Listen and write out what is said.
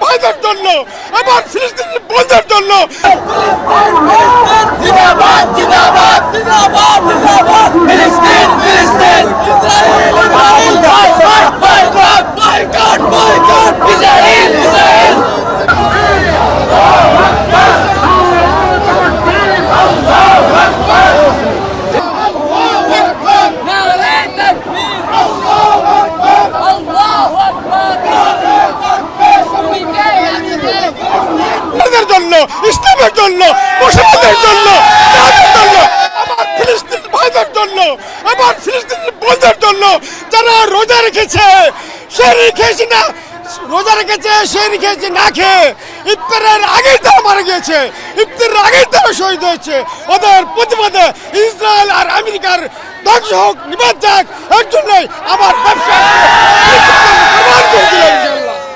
ভাইদের জন্য, আমার ফিলিস্তিনি বোনদের জন্য। জিন্দাবাদ জিন্দাবাদ জিন্দাবাদ জিন্দাবাদ ফিলিস্তিন ফিলিস্তিন Israel Israel boycott boycott boycott Israel Israel জন্য, ইসলামের জন্য, মুসলমানদের জন্য, তাদের জন্য, আমার ফিলিস্তিনি ভাইদের জন্য, আমার ফিলিস্তিনি বোনদের জন্য যারা রোজা রেখেছে, সে রেখেছে না, রোজা রেখেছে, সে রেখেছে না খেয়ে, ইফতারের আগেই তারা মারা গিয়েছে, ইফতারের আগেই তারা শহীদ হয়েছে। ওদের প্রতিবাদে ইসরায়েল আর আমেরিকার ধ্বংস হোক, নিবাদ যাক, এর জন্যই আমার ব্যবসা